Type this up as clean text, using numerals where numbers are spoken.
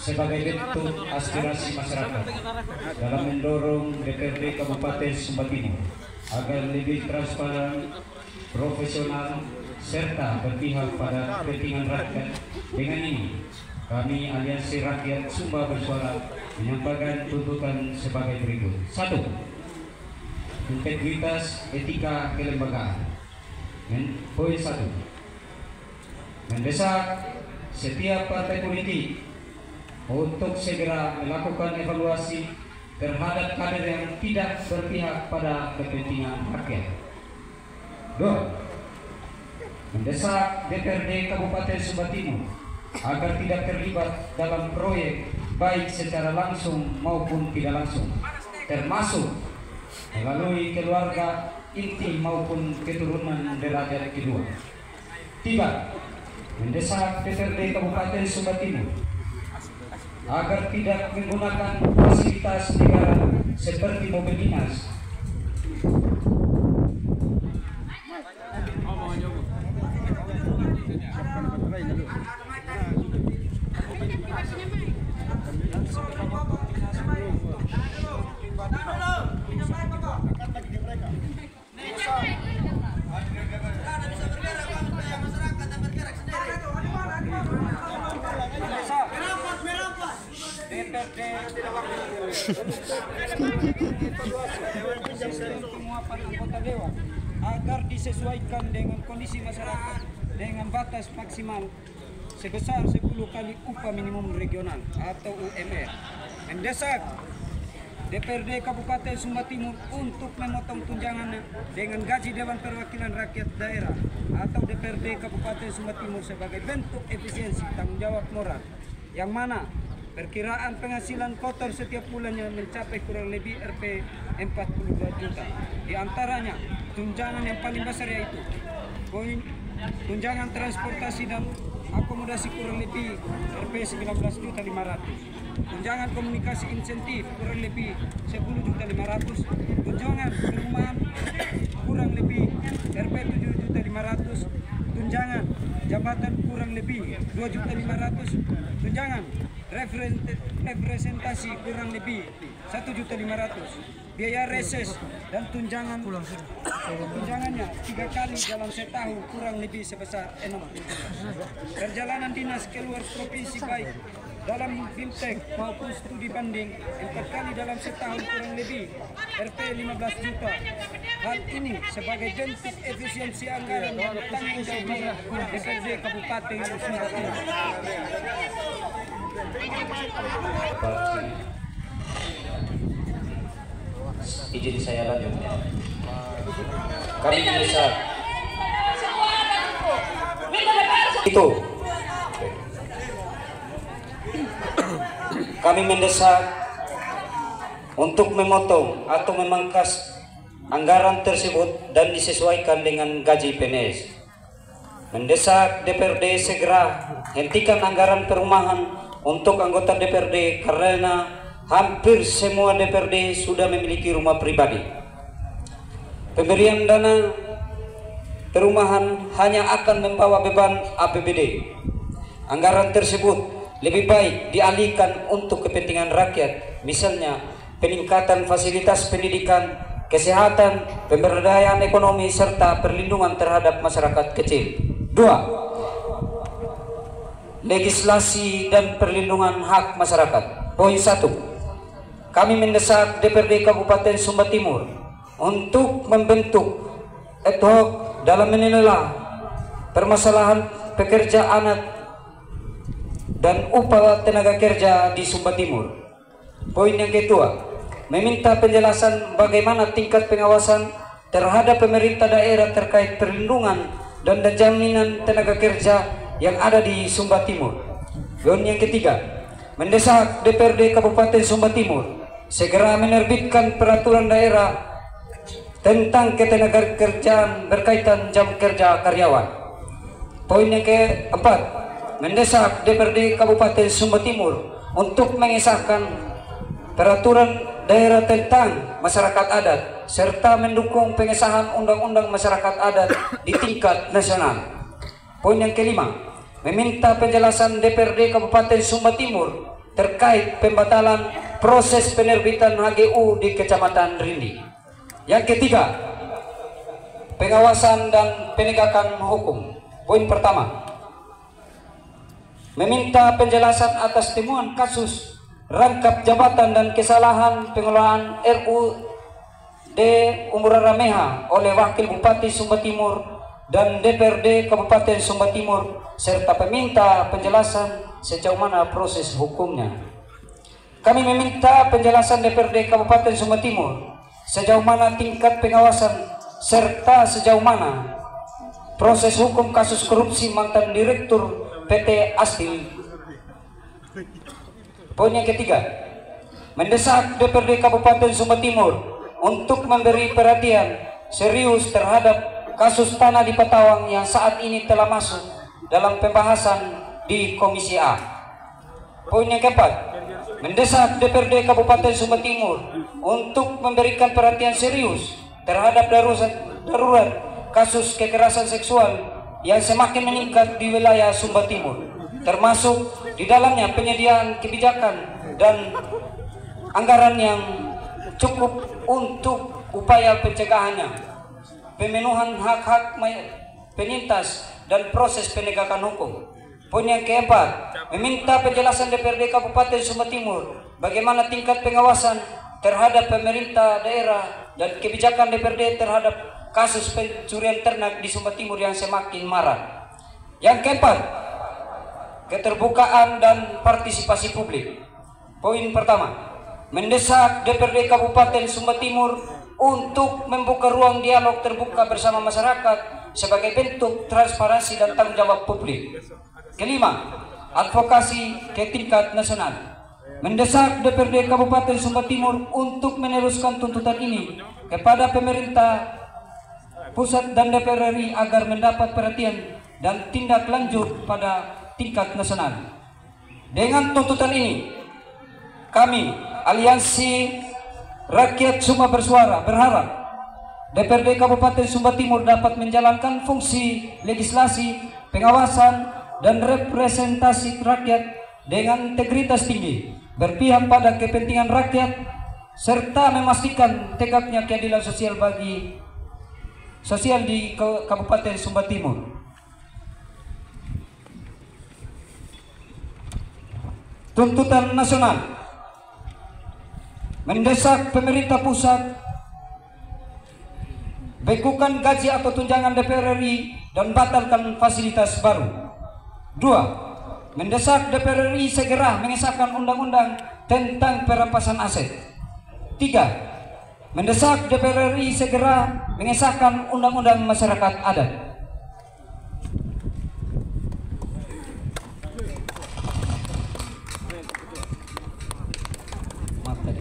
sebagai bentuk aspirasi masyarakat dalam mendorong DPRD Kabupaten Sumba Timur agar lebih transparan, profesional, serta berpihak pada kepentingan rakyat. Dengan ini, kami Aliansi Rakyat Sumba Bersuara menyampaikan tuntutan sebagai berikut. 1. Integritas etika kelembagaan. Poin 1. Mendesak setiap partai politik untuk segera melakukan evaluasi terhadap kader yang tidak berpihak pada kepentingan rakyat. 2. Mendesak DPRD Kabupaten Sumba Timur agar tidak terlibat dalam proyek baik secara langsung maupun tidak langsung, termasuk melalui keluarga inti maupun keturunan derajat kedua. 3. Mendesak DPRD Kabupaten Sumba Timur agar tidak menggunakan fasilitas negara seperti mobil dinas agar disesuaikan dengan kondisi masyarakat dengan batas maksimal sebesar 10 kali upah minimum regional atau UMR. Mendesak DPRD Kabupaten Sumba Timur untuk memotong tunjangan dengan gaji Dewan Perwakilan Rakyat Daerah atau DPRD Kabupaten Sumba Timur sebagai bentuk efisiensi tanggung jawab moral, yang mana perkiraan penghasilan kotor setiap bulannya mencapai kurang lebih Rp 42 juta. Di antaranya tunjangan yang paling besar yaitu poin tunjangan transportasi dan akomodasi kurang lebih Rp 19.500.000, tunjangan komunikasi insentif kurang lebih 10.500.000, tunjangan perumahan kurang lebih Rp 7.500.000, tunjangan jabatan kurang lebih 2.500.000, tunjangan representasi kurang lebih 1.500.000, biaya reses dan tunjangannya 3 kali dalam setahun kurang lebih sebesar 6 juta. Perjalanan dinas keluar provinsi baik dalam fintech maupun studi banding 4 kali dalam setahun kurang lebih Rp 15 juta. Hal ini sebagai bentuk efisiensi anggaran dan tanggung jawab DPRD Kabupaten Sumba Timur. Izin saya lanjutkan. Kami mendesak itu. Kami mendesak untuk memotong atau memangkas anggaran tersebut dan disesuaikan dengan gaji PNS. Mendesak DPRD segera hentikan anggaran perumahan untuk anggota DPRD karena hampir semua DPRD sudah memiliki rumah pribadi. Pemberian dana perumahan hanya akan membawa beban APBD. Anggaran tersebut lebih baik dialihkan untuk kepentingan rakyat, misalnya peningkatan fasilitas pendidikan, kesehatan, pemberdayaan ekonomi, serta perlindungan terhadap masyarakat kecil. 2. Legislasi dan perlindungan hak masyarakat. Poin 1. Kami mendesak DPRD Kabupaten Sumba Timur untuk membentuk ad hoc dalam menilai permasalahan pekerja anak dan upah tenaga kerja di Sumba Timur. Poin yang kedua, meminta penjelasan bagaimana tingkat pengawasan terhadap pemerintah daerah terkait perlindungan dan jaminan tenaga kerja yang ada di Sumba Timur. Poin yang ketiga, mendesak DPRD Kabupaten Sumba Timur segera menerbitkan peraturan daerah tentang ketenagakerjaan berkaitan jam kerja karyawan. Poin yang keempat, mendesak DPRD Kabupaten Sumba Timur untuk mengesahkan peraturan daerah tentang masyarakat adat serta mendukung pengesahan undang-undang masyarakat adat di tingkat nasional. Poin yang kelima, meminta penjelasan DPRD Kabupaten Sumba Timur terkait pembatalan proses penerbitan HGU di Kecamatan Rindi. Yang ketiga, pengawasan dan penegakan hukum. Poin pertama, meminta penjelasan atas temuan kasus rangkap jabatan dan kesalahan pengelolaan RUD Umurara Meha oleh Wakil Bupati Sumba Timur dan DPRD Kabupaten Sumba Timur, serta meminta penjelasan sejauh mana proses hukumnya. Kami meminta penjelasan DPRD Kabupaten Sumba Timur sejauh mana tingkat pengawasan serta sejauh mana proses hukum kasus korupsi mantan Direktur PT Astil. Poin yang ketiga, mendesak DPRD Kabupaten Sumba Timur untuk memberi perhatian serius terhadap kasus tanah di Patawang yang saat ini telah masuk dalam pembahasan di Komisi A. Poin yang keempat, mendesak DPRD Kabupaten Sumba Timur untuk memberikan perhatian serius terhadap darurat kasus kekerasan seksual yang semakin meningkat di wilayah Sumba Timur, termasuk di dalamnya penyediaan kebijakan dan anggaran yang cukup untuk upaya pencegahannya, pemenuhan hak-hak penyintas dan proses penegakan hukum. Poin yang keempat, meminta penjelasan DPRD Kabupaten Sumba Timur bagaimana tingkat pengawasan terhadap pemerintah daerah dan kebijakan DPRD terhadap kasus pencurian ternak di Sumba Timur yang semakin marak. Yang keempat, keterbukaan dan partisipasi publik. Poin pertama, mendesak DPRD Kabupaten Sumba Timur untuk membuka ruang dialog terbuka bersama masyarakat sebagai bentuk transparansi dan tanggung jawab publik. Kelima, advokasi ke tingkat nasional. Mendesak DPRD Kabupaten Sumba Timur untuk meneruskan tuntutan ini kepada pemerintah pusat dan DPR RI agar mendapat perhatian dan tindak lanjut pada tingkat nasional. Dengan tuntutan ini, kami Aliansi Rakyat Sumba Bersuara berharap DPRD Kabupaten Sumba Timur dapat menjalankan fungsi legislasi, pengawasan, dan representasi rakyat dengan integritas tinggi, berpihak pada kepentingan rakyat, serta memastikan tegaknya keadilan sosial di Kabupaten Sumba Timur. Tuntutan nasional, mendesak pemerintah pusat bekukan gaji atau tunjangan DPR RI dan batalkan fasilitas baru. 2. Mendesak DPR RI segera mengesahkan undang-undang tentang perampasan aset. 3. Mendesak DPR RI segera mengesahkan undang-undang masyarakat adat. Maaf tadi.